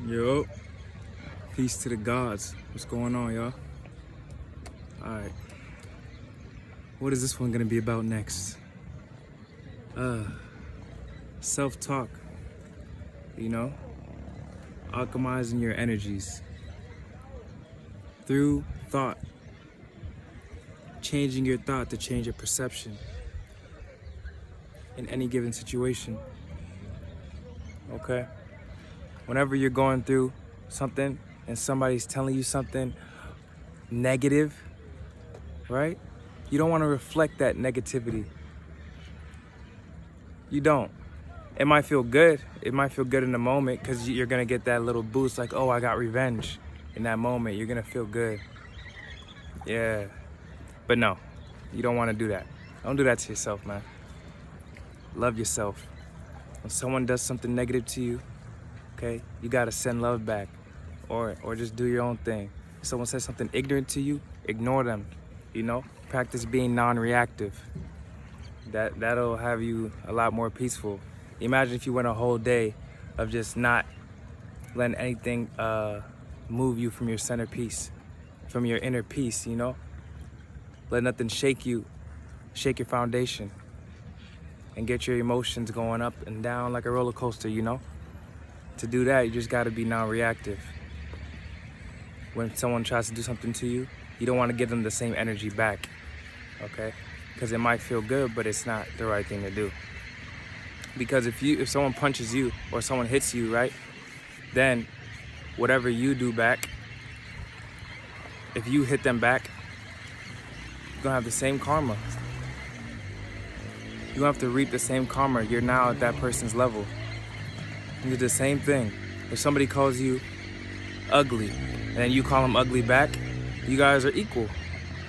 Yo, peace to the gods. What's going on, y'all? Alright. What is this one gonna be about next? Self-talk. You know? Alchemizing your energies. Through thought. Changing your thought to change your perception. In any given situation. Okay? Whenever you're going through something and somebody's telling you something negative, right? You don't want to reflect that negativity. You don't. It might feel good. It might feel good in the moment because you're going to get that little boost like, oh, I got revenge. In that moment, you're going to feel good. Yeah. But no, you don't want to do that. Don't do that to yourself, man. Love yourself. When someone does something negative to you, okay, you gotta send love back, or just do your own thing. If someone says something ignorant to you, ignore them. You know, practice being non-reactive. That'll have you a lot more peaceful. Imagine if you went a whole day of just not letting anything move you from your centerpiece, from your inner peace. You know, let nothing shake you, shake your foundation, and get your emotions going up and down like a roller coaster. You know. To do that, you just gotta be non-reactive. When someone tries to do something to you, you don't want to give them the same energy back, okay? Because it might feel good, but it's not the right thing to do. Because if someone punches you or someone hits you, right, then whatever you do back, if you hit them back, you're gonna have the same karma. You're gonna have to reap the same karma. You're now at that person's level. You do the same thing. If somebody calls you ugly and you call them ugly back, you guys are equal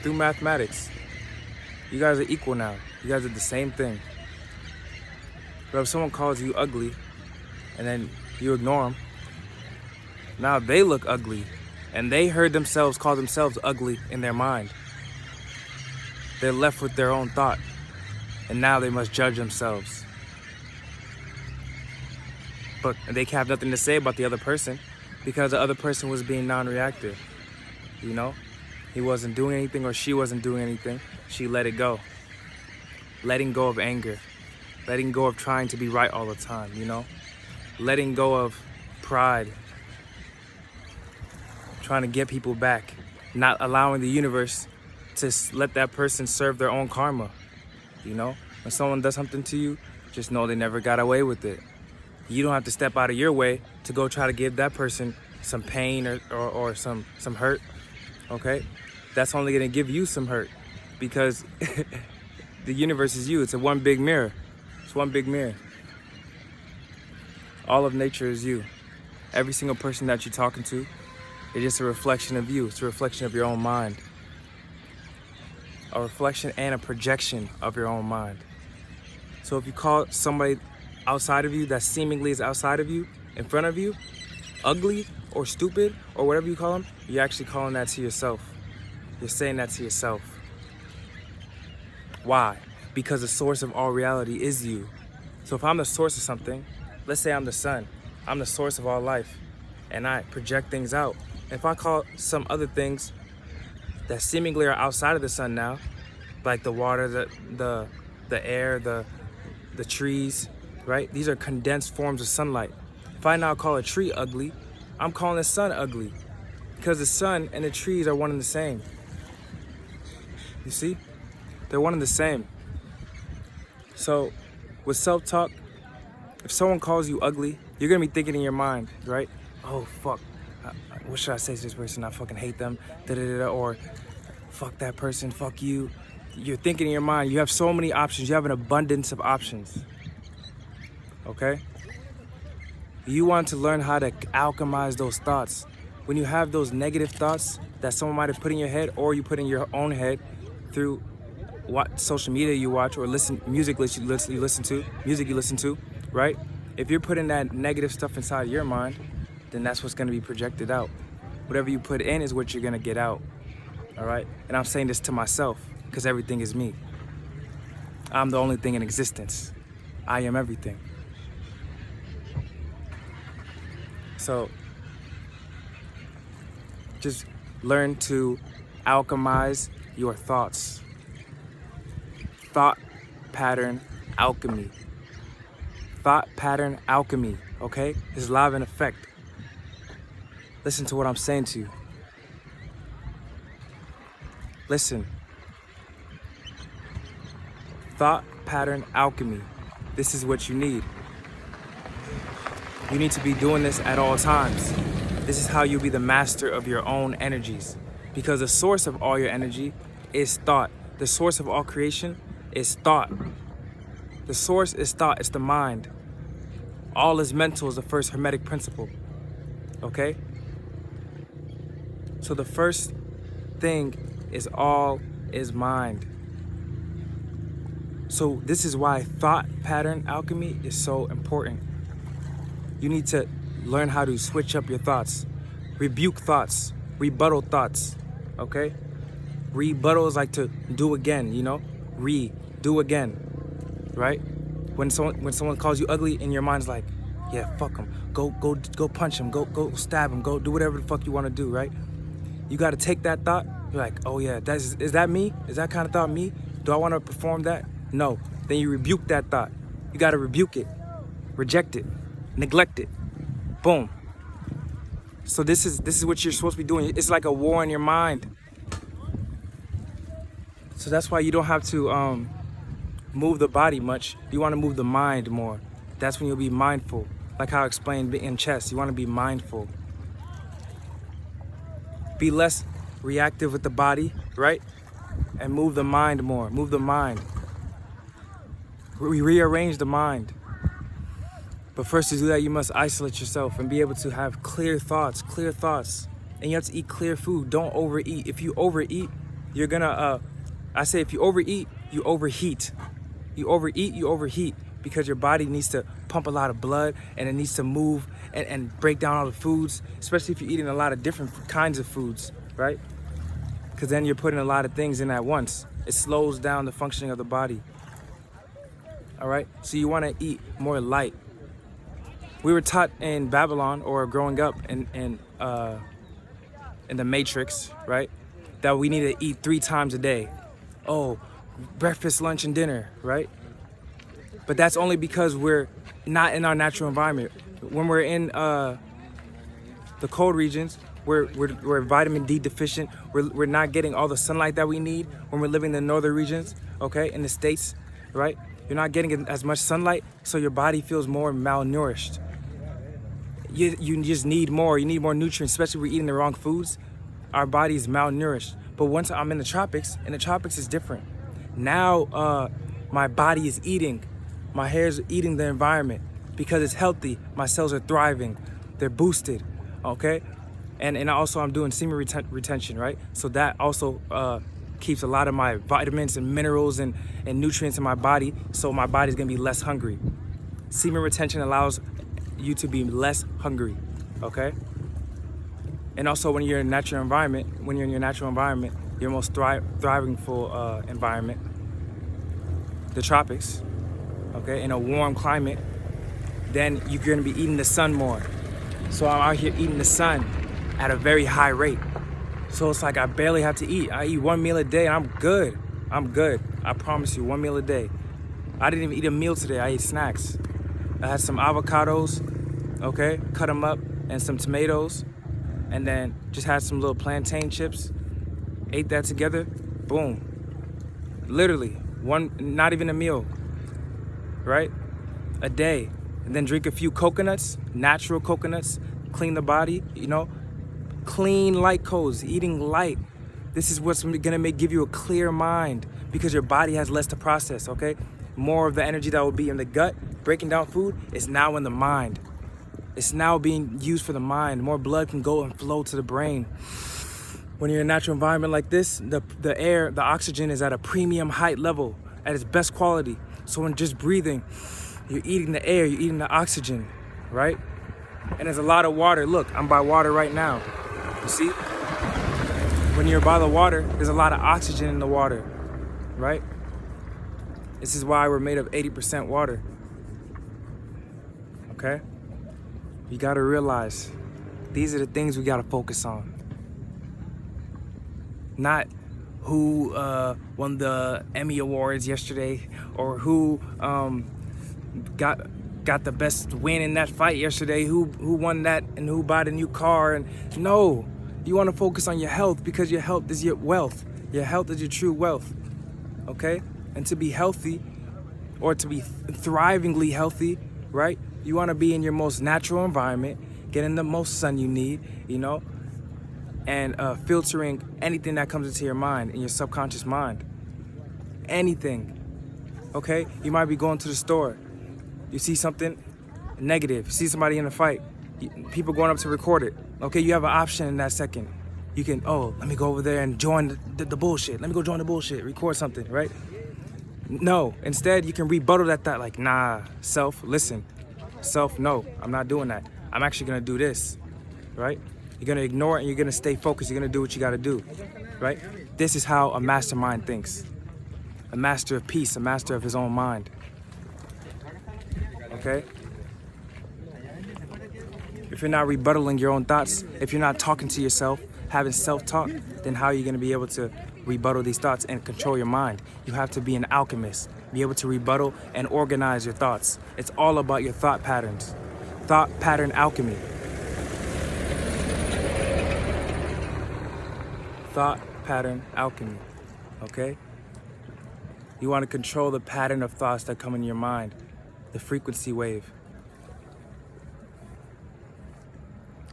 through mathematics. You guys are equal now. You guys are the same thing. But if someone calls you ugly and then you ignore them, now they look ugly and they heard themselves call themselves ugly in their mind. They're left with their own thought and now they must judge themselves. But they have nothing to say about the other person because the other person was being non-reactive. You know, he wasn't doing anything or she wasn't doing anything. She let it go. Letting go of anger. Letting go of trying to be right all the time, you know. Letting go of pride. Trying to get people back. Not allowing the universe to let that person serve their own karma. You know, when someone does something to you, just know they never got away with it. You don't have to step out of your way to go try to give that person some pain or some hurt, okay? That's only gonna give you some hurt because the universe is you. It's a one big mirror. It's one big mirror. All of nature is you. Every single person that you're talking to is just a reflection of you. It's a reflection of your own mind. A reflection and a projection of your own mind. So if you call somebody outside of you that seemingly is outside of you, in front of you, ugly or stupid or whatever you call them, you're actually calling that to yourself. You're saying that to yourself. Why? Because the source of all reality is you. So if I'm the source of something, let's say I'm the sun, I'm the source of all life, and I project things out. If I call some other things that seemingly are outside of the sun now, like the water, the air, the trees, right? These are condensed forms of sunlight. If I now call a tree ugly, I'm calling the sun ugly because the sun and the trees are one and the same. You see? They're one and the same. So with self-talk, if someone calls you ugly, you're gonna be thinking in your mind, right? Oh, fuck. What should I say to this person? I fucking hate them. Or fuck that person, fuck you. You're thinking in your mind. You have so many options. You have an abundance of options. Okay? You want to learn how to alchemize those thoughts. When you have those negative thoughts that someone might have put in your head or you put in your own head through what social media you watch or music you listen to, right? If you're putting that negative stuff inside your mind, then that's what's going to be projected out. Whatever you put in is what you're going to get out. All right? And I'm saying this to myself because everything is me. I'm the only thing in existence. I am everything. So just learn to alchemize your thoughts. Thought pattern alchemy. Thought pattern alchemy, okay? It's live in effect. Listen to what I'm saying to you. Listen. Thought pattern alchemy. This is what you need. You need to be doing this at all times. This is how you'll be the master of your own energies. Because the source of all your energy is thought. The source of all creation is thought. The source is thought. It's the mind. All is mental is the first Hermetic principle. Okay? So the first thing is all is mind. So this is why thought pattern alchemy is so important. You need to learn how to switch up your thoughts. Rebuke thoughts. Rebuttal thoughts. Okay? Rebuttal is like to do again, you know? Do again. Right? When someone calls you ugly and your mind's like, yeah, fuck him. Go punch him. Go stab him. Go do whatever the fuck you want to do, right? You got to take that thought. You're like, oh yeah, is that me? Is that kind of thought me? Do I want to perform that? No. Then you rebuke that thought. You got to rebuke it. Reject it. Neglect it. Boom. So this is what you're supposed to be doing. It's like a war in your mind. So that's why you don't have to move the body much. You want to move the mind more. That's when you'll be mindful. Like how I explained in chess, you want to be mindful. Be less reactive with the body, right? And move the mind more. Move the mind. Rearrange the mind. But first to do that, you must isolate yourself and be able to have clear thoughts. And you have to eat clear food. Don't overeat. If you overeat, you're gonna, I say if you overeat, you overheat. You overheat because your body needs to pump a lot of blood and it needs to move and break down all the foods, especially if you're eating a lot of different kinds of foods, right? Because then you're putting a lot of things in at once. It slows down the functioning of the body. All right, so you want to eat more light. We were taught in Babylon or growing up in the Matrix, right, that we need to eat 3 times a day. Oh, breakfast, lunch, and dinner, right? But that's only because we're not in our natural environment. When we're in the cold regions, we're vitamin D deficient. We're not getting all the sunlight that we need when we're living in the northern regions, okay, in the States, right? You're not getting as much sunlight, so your body feels more malnourished. You just need more. You need more nutrients, especially if we're eating the wrong foods. Our body's malnourished. But once I'm in the tropics is different. Now my body is eating. My hair's eating the environment because it's healthy. My cells are thriving. They're boosted, okay? And also I'm doing semen retention, right? So that also keeps a lot of my vitamins and minerals and nutrients in my body, so my body's gonna be less hungry. Semen retention allows you to be less hungry, okay? And also when you're in your natural environment, your most thriving full environment, the tropics, okay, in a warm climate, then you're gonna be eating the sun more. So I'm out here eating the sun at a very high rate. So it's like I barely have to eat. I eat 1 meal a day and I'm good. I promise you, 1 meal a day. I didn't even eat a meal today. I ate snacks. I had some avocados, okay, cut them up, and some tomatoes, and then just had some little plantain chips. Ate that together, boom. Literally, not even a meal, right? A day. And then drink a few coconuts, natural coconuts, clean the body, you know? Clean light codes, eating light. This is what's gonna give you a clear mind because your body has less to process, okay? More of the energy that will be in the gut, breaking down food, is now in the mind. It's now being used for the mind. More blood can go and flow to the brain. When you're in a natural environment like this, the air, the oxygen is at a premium height level, at its best quality. So when just breathing, you're eating the air, you're eating the oxygen, right? And there's a lot of water. Look, I'm by water right now. You see? When you're by the water, there's a lot of oxygen in the water, right? This is why we're made of 80% water, okay? You gotta realize, these are the things we gotta focus on. not who won the Emmy Awards yesterday, or who got the best win in that fight yesterday, who won that and who bought a new car. And no, you want to focus on your health, because your health is your wealth. Your health is your true wealth, okay? And to be healthy, or to be thrivingly healthy, right? You want to be in your most natural environment, getting the most sun you need, you know, and filtering anything that comes into your mind, in your subconscious mind. Anything, okay? You might be going to the store. You see something negative. You see somebody in a fight. People going up to record it. Okay, you have an option in that second. You can, oh, let me go over there and join the bullshit. Let me go join the bullshit. Record something, right? No. Instead, you can rebuttal that thought like, nah, self, listen. Self, no, I'm not doing that. I'm actually going to do this, right? You're going to ignore it and you're going to stay focused. You're going to do what you got to do, right? This is how a mastermind thinks. A master of peace, a master of his own mind. Okay? If you're not rebuttaling your own thoughts, if you're not talking to yourself, having self-talk, then how are you going to be able to rebuttal these thoughts and control your mind? You have to be an alchemist, be able to rebuttal and organize your thoughts. It's all about your thought patterns. Thought pattern alchemy. Thought pattern alchemy, okay? You want to control the pattern of thoughts that come in your mind, the frequency wave.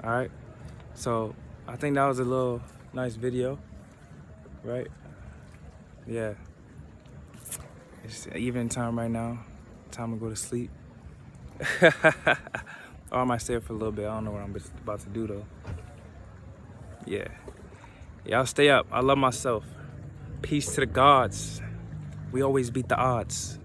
All right, so I think that was a little nice video, right? Yeah, it's evening time right now, time to go to sleep. Or I might stay up for a little bit. I don't know what I'm about to do though. Yeah, y'all stay up. I love myself. Peace to the gods. We always beat the odds.